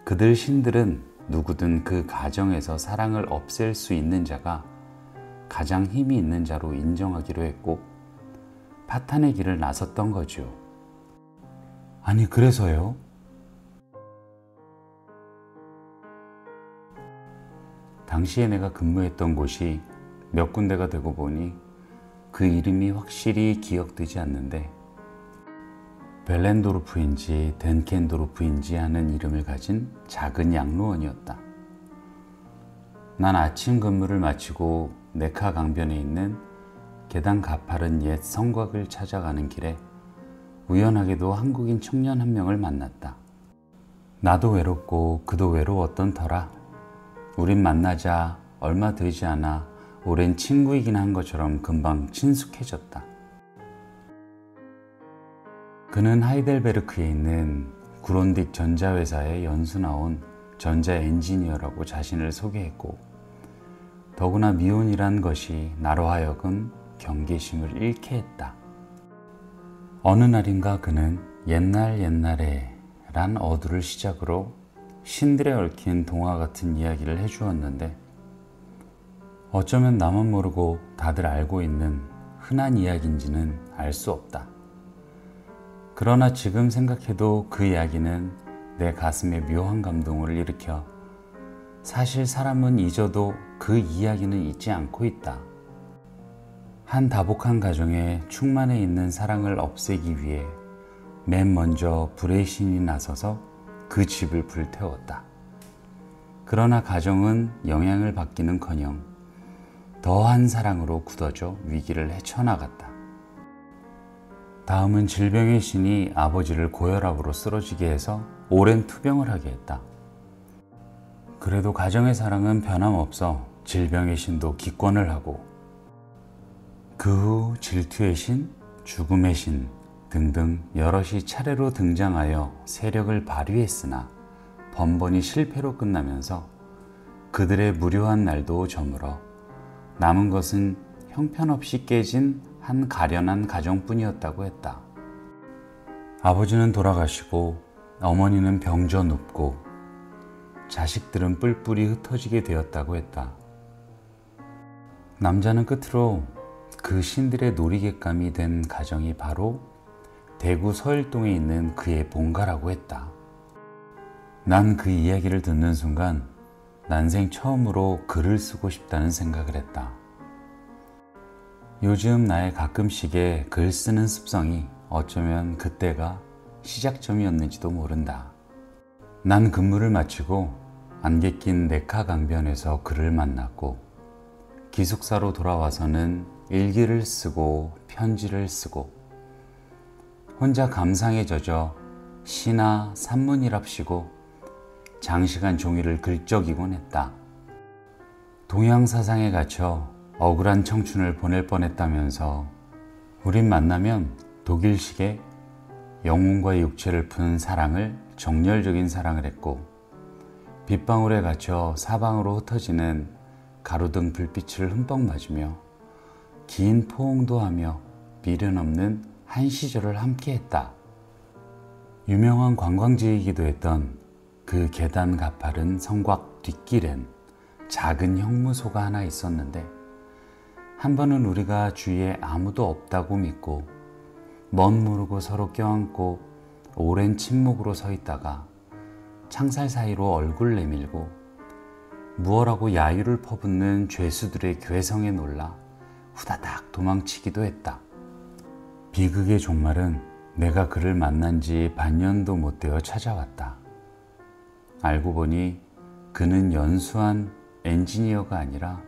그들 신들은 누구든 그 가정에서 사랑을 없앨 수 있는 자가 가장 힘이 있는 자로 인정하기로 했고 파탄의 길을 나섰던 거죠. 아니, 그래서요? 당시에 내가 근무했던 곳이 몇 군데가 되고 보니 그 이름이 확실히 기억되지 않는데 벨렌도르프인지 덴켄도르프인지 하는 이름을 가진 작은 양로원이었다. 난 아침 근무를 마치고 네카 강변에 있는 계단 가파른 옛 성곽을 찾아가는 길에 우연하게도 한국인 청년 한 명을 만났다. 나도 외롭고 그도 외로웠던 터라 우린 만나자 얼마 되지 않아 오랜 친구이긴 한 것처럼 금방 친숙해졌다. 그는 하이델베르크에 있는 구론딕 전자회사에 연수 나온 전자 엔지니어라고 자신을 소개했고 더구나 미혼이란 것이 나로 하여금 경계심을 잃게 했다. 어느 날인가 그는 옛날에 란 어두를 시작으로 신들에 얽힌 동화 같은 이야기를 해주었는데 어쩌면 나만 모르고 다들 알고 있는 흔한 이야기인지는 알 수 없다. 그러나 지금 생각해도 그 이야기는 내 가슴에 묘한 감동을 일으켜 사실 사람은 잊어도 그 이야기는 잊지 않고 있다. 한 다복한 가정에 충만해 있는 사랑을 없애기 위해 맨 먼저 불의 신이 나서서 그 집을 불태웠다. 그러나 가정은 영향을 받기는커녕 더한 사랑으로 굳어져 위기를 헤쳐나갔다. 다음은 질병의 신이 아버지를 고혈압으로 쓰러지게 해서 오랜 투병을 하게 했다. 그래도 가정의 사랑은 변함없어 질병의 신도 기권을 하고 그 후 질투의 신, 죽음의 신 등등 여럿이 차례로 등장하여 세력을 발휘했으나 번번이 실패로 끝나면서 그들의 무료한 날도 저물어 남은 것은 형편없이 깨진 한 가련한 가정뿐이었다고 했다. 아버지는 돌아가시고 어머니는 병져 눕고 자식들은 뿔뿔이 흩어지게 되었다고 했다. 남자는 끝으로 그 신들의 놀이객감이 된 가정이 바로 대구 서일동에 있는 그의 본가라고 했다. 난 그 이야기를 듣는 순간 난생 처음으로 글을 쓰고 싶다는 생각을 했다. 요즘 나의 가끔씩의 글 쓰는 습성이 어쩌면 그때가 시작점이었는지도 모른다. 난 근무를 마치고 안개 낀 네카 강변에서 그를 만났고 기숙사로 돌아와서는 일기를 쓰고 편지를 쓰고 혼자 감상에 젖어 시나 산문이랍시고 장시간 종이를 긁적이곤 했다. 동양사상에 갇혀 억울한 청춘을 보낼 뻔했다면서 우린 만나면 독일식의 영혼과 육체를 푸는 사랑을 정열적인 사랑을 했고 빗방울에 갇혀 사방으로 흩어지는 가로등 불빛을 흠뻑 맞으며 긴 포옹도 하며 미련 없는 한 시절을 함께했다. 유명한 관광지이기도 했던 그 계단 가파른 성곽 뒷길엔 작은 형무소가 하나 있었는데 한 번은 우리가 주위에 아무도 없다고 믿고 멋 모르고 서로 껴안고 오랜 침묵으로 서 있다가 창살 사이로 얼굴 내밀고 무얼하고 야유를 퍼붓는 죄수들의 괴성에 놀라 후다닥 도망치기도 했다. 비극의 종말은 내가 그를 만난 지 반년도 못 되어 찾아왔다. 알고 보니 그는 연수한 엔지니어가 아니라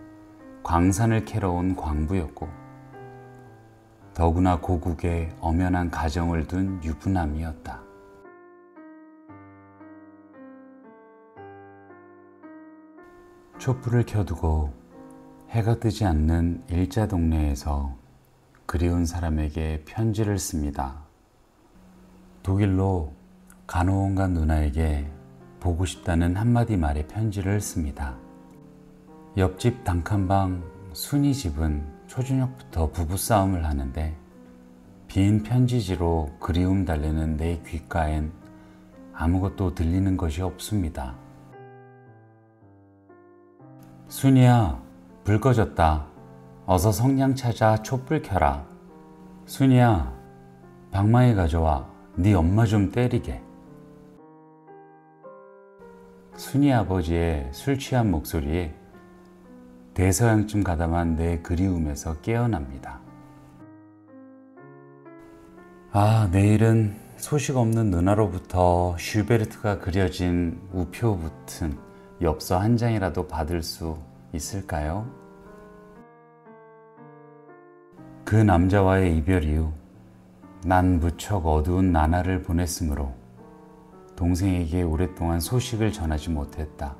광산을 캐러 온 광부였고 더구나 고국에 엄연한 가정을 둔 유부남이었다. 촛불을 켜두고 해가 뜨지 않는 일자 동네에서 그리운 사람에게 편지를 씁니다. 독일로 간호원간 누나에게 보고 싶다는 한마디 말에 편지를 씁니다. 옆집 단칸방 순이 집은 초저녁부터 부부싸움을 하는데 빈 편지지로 그리움 달래는 내 귓가엔 아무것도 들리는 것이 없습니다. 순이야, 불 꺼졌다. 어서 성냥 찾아 촛불 켜라. 순이야, 방망이 가져와. 네 엄마 좀 때리게. 순이 아버지의 술 취한 목소리에 대서양쯤 가담한 내 그리움에서 깨어납니다. 아, 내일은 소식 없는 누나로부터 슈베르트가 그려진 우표 붙은 엽서 한 장이라도 받을 수 있을까요? 그 남자와의 이별 이후 난 무척 어두운 나날을 보냈으므로 동생에게 오랫동안 소식을 전하지 못했다.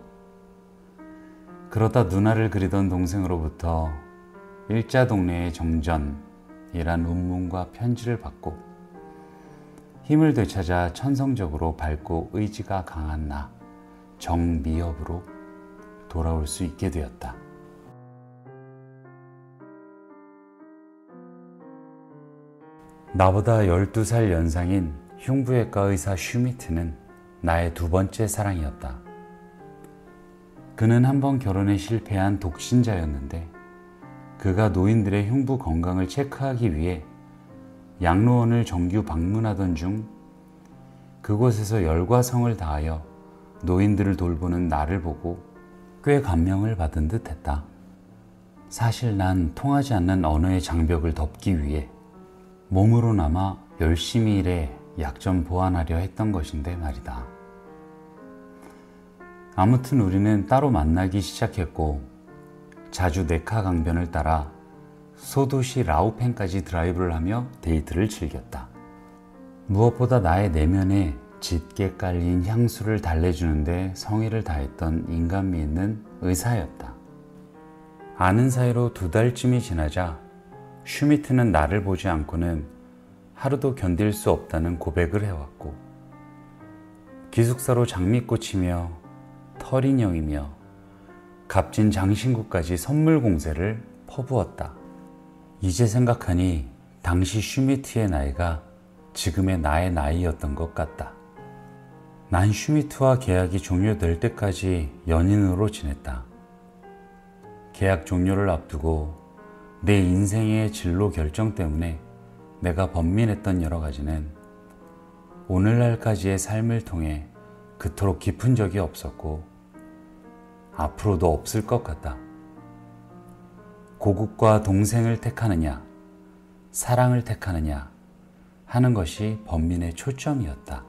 그러다 누나를 그리던 동생으로부터 일자 동네의 정전이란 운문과 편지를 받고 힘을 되찾아 천성적으로 밝고 의지가 강한 나 정미엽으로 돌아올 수 있게 되었다. 나보다 12살 연상인 흉부외과 의사 슈미트는 나의 두 번째 사랑이었다. 그는 한 번 결혼에 실패한 독신자였는데 그가 노인들의 흉부 건강을 체크하기 위해 양로원을 정규 방문하던 중 그곳에서 열과 성을 다하여 노인들을 돌보는 나를 보고 꽤 감명을 받은 듯 했다. 사실 난 통하지 않는 언어의 장벽을 덮기 위해 몸으로나마 열심히 일해 약점 보완하려 했던 것인데 말이다. 아무튼 우리는 따로 만나기 시작했고 자주 네카 강변을 따라 소도시 라우펜까지 드라이브를 하며 데이트를 즐겼다. 무엇보다 나의 내면에 짙게 깔린 향수를 달래주는데 성의를 다했던 인간미 있는 의사였다. 아는 사이로 2달쯤이 지나자 슈미트는 나를 보지 않고는 하루도 견딜 수 없다는 고백을 해왔고 기숙사로 장미꽃이며 털인형이며 값진 장신구까지 선물 공세를 퍼부었다. 이제 생각하니 당시 슈미트의 나이가 지금의 나의 나이였던 것 같다. 난 슈미트와 계약이 종료될 때까지 연인으로 지냈다. 계약 종료를 앞두고 내 인생의 진로 결정 때문에 내가 번민했던 여러 가지는 오늘날까지의 삶을 통해 그토록 깊은 적이 없었고 앞으로도 없을 것 같다. 고국과 동생을 택하느냐, 사랑을 택하느냐 하는 것이 번민의 초점이었다.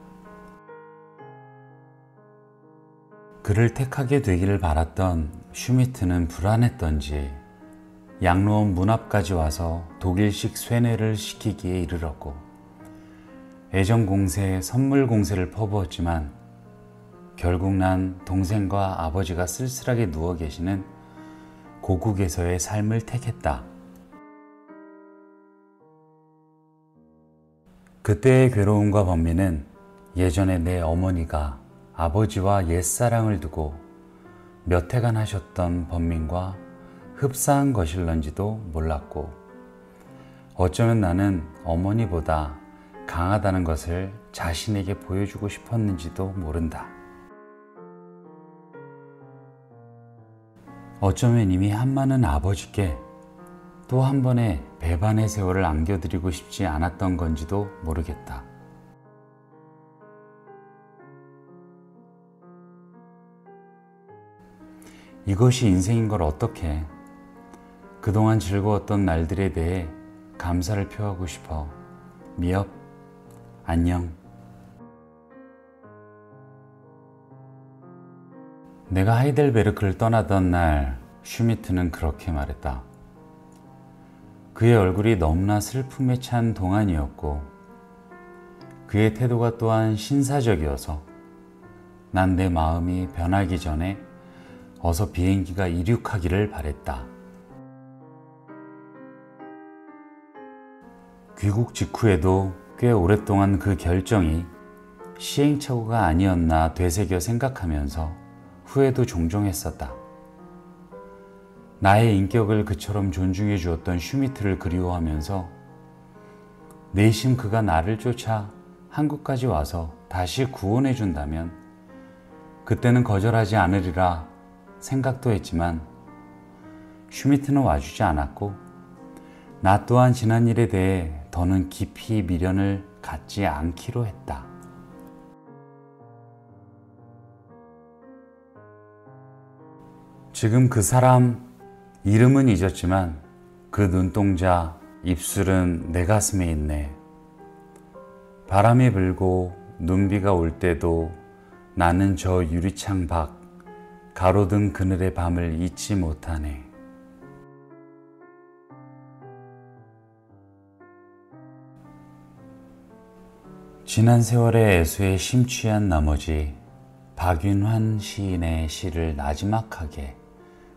그를 택하게 되기를 바랐던 슈미트는 불안했던지 양로원 문 앞까지 와서 독일식 쇠뇌를 시키기에 이르렀고 애정 공세에 선물 공세를 퍼부었지만 결국 난 동생과 아버지가 쓸쓸하게 누워 계시는 고국에서의 삶을 택했다. 그때의 괴로움과 번민은 예전에 내 어머니가 아버지와 옛사랑을 두고 몇 해간 하셨던 번민과 흡사한 것일런지도 몰랐고 어쩌면 나는 어머니보다 강하다는 것을 자신에게 보여주고 싶었는지도 모른다. 어쩌면 이미 한많은 아버지께 또 한 번의 배반의 세월을 안겨드리고 싶지 않았던 건지도 모르겠다. 이것이 인생인 걸 어떡해. 그동안 즐거웠던 날들에 대해 감사를 표하고 싶어. 미엽, 안녕. 내가 하이델베르크를 떠나던 날 슈미트는 그렇게 말했다. 그 그의 얼굴이 너무나 슬픔에 찬 동안이었고 그의 태도가 또한 신사적이어서 난 내 마음이 변하기 전에 어서 비행기가 이륙하기를 바랬다. 귀국 직후에도 꽤 오랫동안 그 결정이 시행착오가 아니었나 되새겨 생각하면서 후회도 종종 했었다. 나의 인격을 그처럼 존중해 주었던 슈미트를 그리워하면서 내심 그가 나를 쫓아 한국까지 와서 다시 구원해 준다면 그때는 거절하지 않으리라 생각도 했지만 슈미트는 와주지 않았고 나 또한 지난 일에 대해 더는 깊이 미련을 갖지 않기로 했다. 지금 그 사람 이름은 잊었지만 그 눈동자, 입술은 내 가슴에 있네. 바람이 불고 눈비가 올 때도 나는 저 유리창 밖 가로등 그늘의 밤을 잊지 못하네. 지난 세월의 애수에 심취한 나머지 박윤환 시인의 시를 나지막하게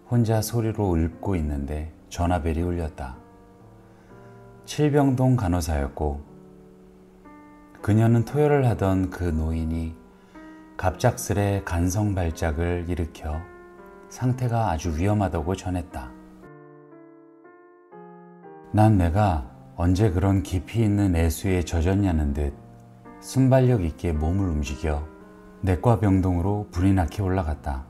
혼자 소리로 읊고 있는데 전화벨이 울렸다. 칠병동 간호사였고 그녀는 토요를 하던 그 노인이 갑작스레 간성 발작을 일으켜 상태가 아주 위험하다고 전했다. 난 내가 언제 그런 깊이 있는 애수에 젖었냐는 듯 순발력 있게 몸을 움직여 내과 병동으로 불이 나게 올라갔다.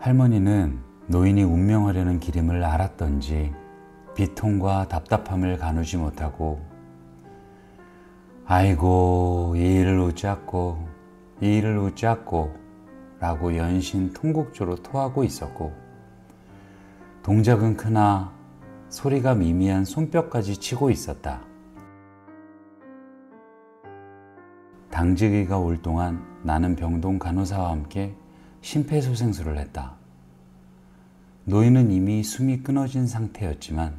할머니는 노인이 운명하려는 길임을 알았던지 비통과 답답함을 가누지 못하고 아이고 이 일을 어쩌고 이 일을 어쩌고 라고 연신 통곡조로 토하고 있었고 동작은 크나 소리가 미미한 손뼉까지 치고 있었다. 당직의가 올 동안 나는 병동 간호사와 함께 심폐소생술을 했다. 노인은 이미 숨이 끊어진 상태였지만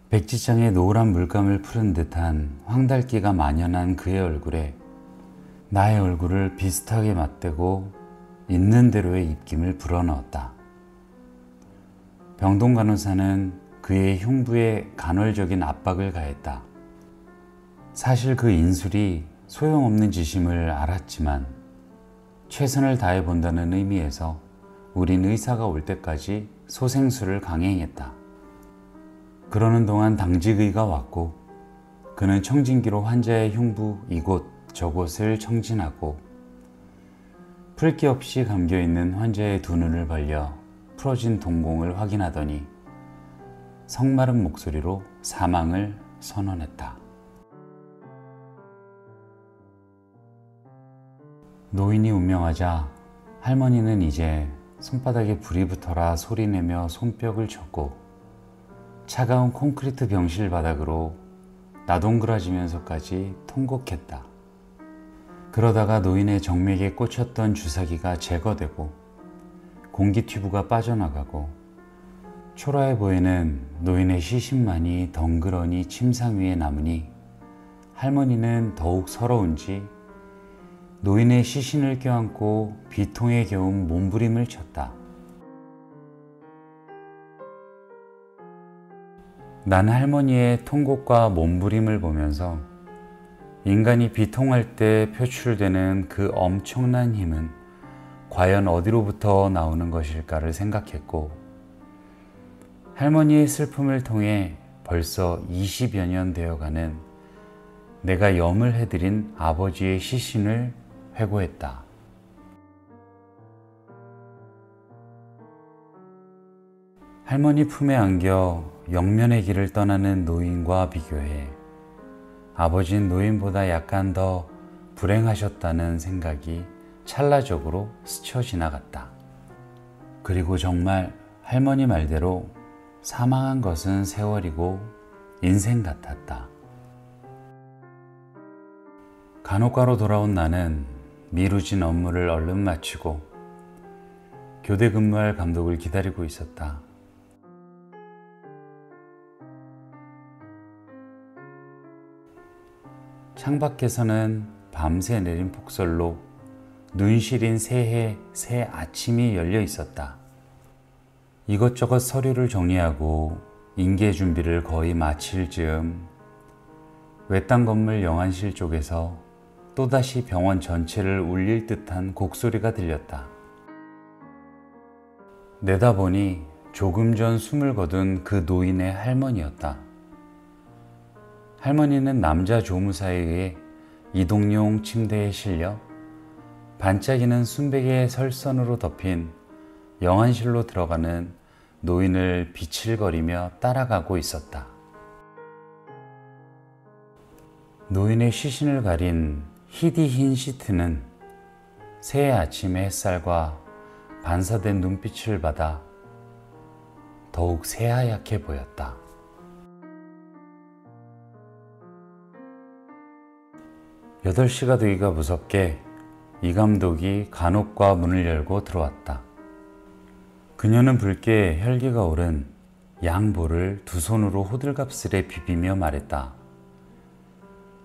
백지장에 노란 물감을 푸른 듯한 황달기가 만연한 그의 얼굴에 나의 얼굴을 비슷하게 맞대고 있는 대로의 입김을 불어넣었다. 병동 간호사는 그의 흉부에 간헐적인 압박을 가했다. 사실 그 인술이 소용없는 짓임을 알았지만 최선을 다해 본다는 의미에서 우린 의사가 올 때까지 소생술을 강행했다. 그러는 동안 당직의가 왔고 그는 청진기로 환자의 흉부 이곳 저곳을 청진하고 풀기 없이 감겨있는 환자의 두 눈을 벌려 풀어진 동공을 확인하더니 성마른 목소리로 사망을 선언했다. 노인이 운명하자 할머니는 이제 손바닥에 불이 붙어라 소리내며 손뼉을 쳤고 차가운 콘크리트 병실 바닥으로 나동그라지면서까지 통곡했다. 그러다가 노인의 정맥에 꽂혔던 주사기가 제거되고 공기 튜브가 빠져나가고 초라해 보이는 노인의 시신만이 덩그러니 침상 위에 남으니 할머니는 더욱 서러운지 노인의 시신을 껴안고 비통에 겨운 몸부림을 쳤다. 나는 할머니의 통곡과 몸부림을 보면서 인간이 비통할 때 표출되는 그 엄청난 힘은 과연 어디로부터 나오는 것일까를 생각했고 할머니의 슬픔을 통해 벌써 20여 년 되어가는 내가 염을 해드린 아버지의 시신을 회고했다. 할머니 품에 안겨 영면의 길을 떠나는 노인과 비교해 아버지는 노인보다 약간 더 불행하셨다는 생각이 찰나적으로 스쳐 지나갔다. 그리고 정말 할머니 말대로 사망한 것은 세월이고 인생 같았다. 간호과로 돌아온 나는 미루진 업무를 얼른 마치고 교대 근무할 감독을 기다리고 있었다. 창밖에서는 밤새 내린 폭설로 눈시린 새해 새 아침이 열려 있었다. 이것저것 서류를 정리하고 인계 준비를 거의 마칠 즈음 외딴 건물 영안실 쪽에서 또다시 병원 전체를 울릴 듯한 곡소리가 들렸다. 내다보니 조금 전 숨을 거둔 그 노인의 할머니였다. 할머니는 남자 조무사에 의해 이동용 침대에 실려 반짝이는 순백의 설선으로 덮인 영안실로 들어가는 노인을 비칠거리며 따라가고 있었다. 노인의 시신을 가린 희디 흰 시트는 새해 아침의 햇살과 반사된 눈빛을 받아 더욱 새하얗게 보였다. 8시가 되기가 무섭게 이 감독이 간혹과 문을 열고 들어왔다. 그녀는 붉게 혈기가 오른 양볼을 두 손으로 호들갑스레 비비며 말했다.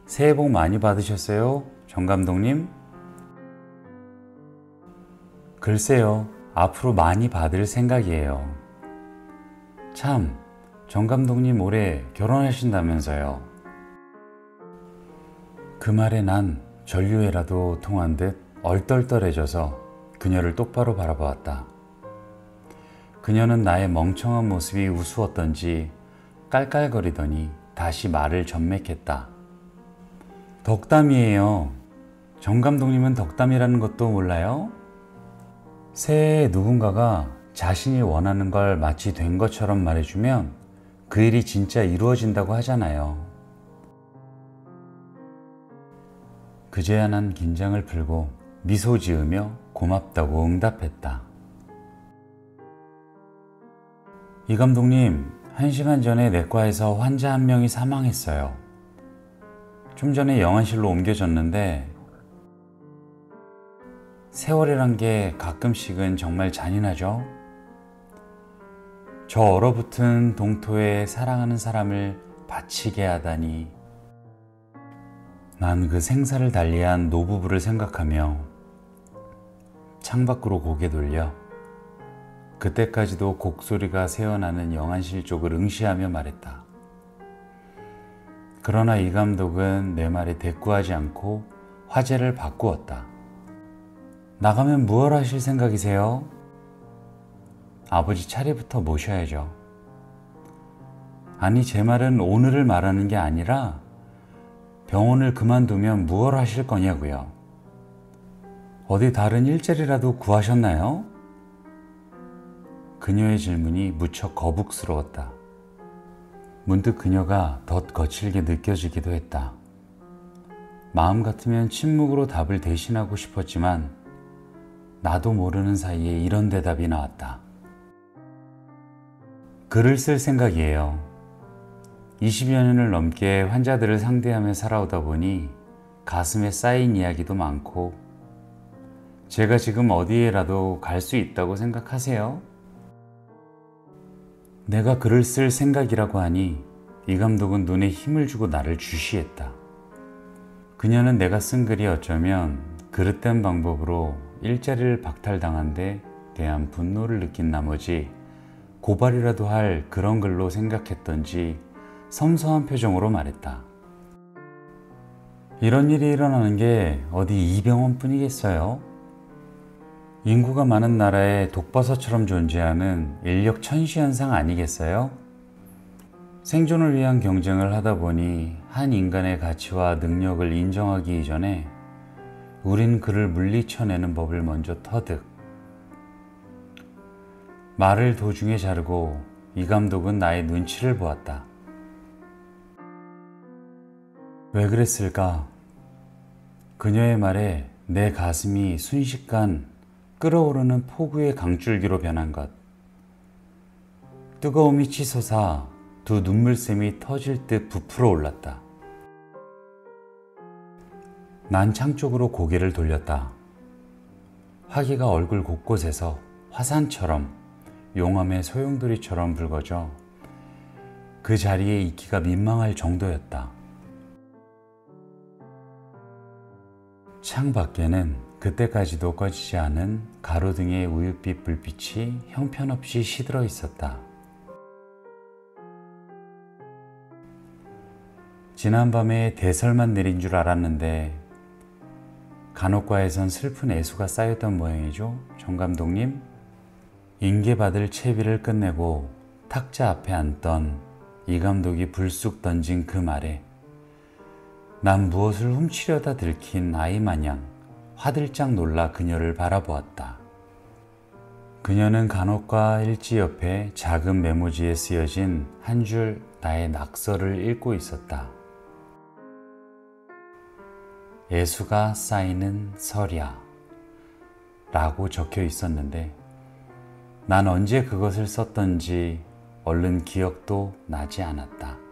새해 복 많이 받으셨어요, 정 감독님? 글쎄요, 앞으로 많이 받을 생각이에요. 참, 정 감독님 올해 결혼하신다면서요. 그 말에 난 전류회라도 통한 듯 얼떨떨해져서 그녀를 똑바로 바라보았다. 그녀는 나의 멍청한 모습이 우스웠던지 깔깔거리더니 다시 말을 전맥했다. 덕담이에요. 정 감독님은 덕담이라는 것도 몰라요? 새해에 누군가가 자신이 원하는 걸 마치 된 것처럼 말해주면 그 일이 진짜 이루어진다고 하잖아요. 그제야 난 긴장을 풀고 미소 지으며 고맙다고 응답했다. 이 감독님, 1시간 전에 내과에서 환자 한 명이 사망했어요. 좀 전에 영안실로 옮겨졌는데 세월이란 게 가끔씩은 정말 잔인하죠? 저 얼어붙은 동토에 사랑하는 사람을 바치게 하다니. 난 그 생사를 달리한 노부부를 생각하며 창밖으로 고개 돌려 그때까지도 곡소리가 새어나는 영안실 쪽을 응시하며 말했다. 그러나 이 감독은 내 말에 대꾸하지 않고 화제를 바꾸었다. 나가면 무얼 하실 생각이세요? 아버지 차례부터 모셔야죠. 아니, 제 말은 오늘을 말하는 게 아니라 병원을 그만두면 무얼 하실 거냐고요. 어디 다른 일자리라도 구하셨나요? 그녀의 질문이 무척 거북스러웠다. 문득 그녀가 덧 거칠게 느껴지기도 했다. 마음 같으면 침묵으로 답을 대신하고 싶었지만 나도 모르는 사이에 이런 대답이 나왔다. 글을 쓸 생각이에요. 20여 년을 넘게 환자들을 상대하며 살아오다 보니 가슴에 쌓인 이야기도 많고 제가 지금 어디에라도 갈 수 있다고 생각하세요? 내가 글을 쓸 생각이라고 하니 이 감독은 눈에 힘을 주고 나를 주시했다. 그녀는 내가 쓴 글이 어쩌면 그릇된 방법으로 일자리를 박탈당한 데 대한 분노를 느낀 나머지 고발이라도 할 그런 글로 생각했던지 섬서한 표정으로 말했다. 이런 일이 일어나는 게 어디 이 병원뿐이겠어요? 인구가 많은 나라에 독버섯처럼 존재하는 인력 천시 현상 아니겠어요? 생존을 위한 경쟁을 하다 보니 한 인간의 가치와 능력을 인정하기 이전에 우린 그를 물리쳐내는 법을 먼저 터득. 말을 도중에 자르고 이 감독은 나의 눈치를 보았다. 왜 그랬을까? 그녀의 말에 내 가슴이 순식간 끓어오르는 폭우의 강줄기로 변한 것. 뜨거움이 치솟아 두 눈물샘이 터질 듯 부풀어 올랐다. 난 창 쪽으로 고개를 돌렸다. 화기가 얼굴 곳곳에서 화산처럼 용암의 소용돌이처럼 붉어져 그 자리에 있기가 민망할 정도였다. 창 밖에는 그때까지도 꺼지지 않은 가로등의 우윳빛 불빛이 형편없이 시들어 있었다. 지난밤에 대설만 내린 줄 알았는데 간호과에선 슬픈 애수가 쌓였던 모양이죠, 정 감독님? 인계받을 채비를 끝내고 탁자 앞에 앉던 이 감독이 불쑥 던진 그 말에 난 무엇을 훔치려다 들킨 아이 마냥 화들짝 놀라 그녀를 바라보았다. 그녀는 간호과 일지 옆에 작은 메모지에 쓰여진 한 줄 나의 낙서를 읽고 있었다. 애수가 쌓이는 설이야 라고 적혀 있었는데 난 언제 그것을 썼던지 얼른 기억도 나지 않았다.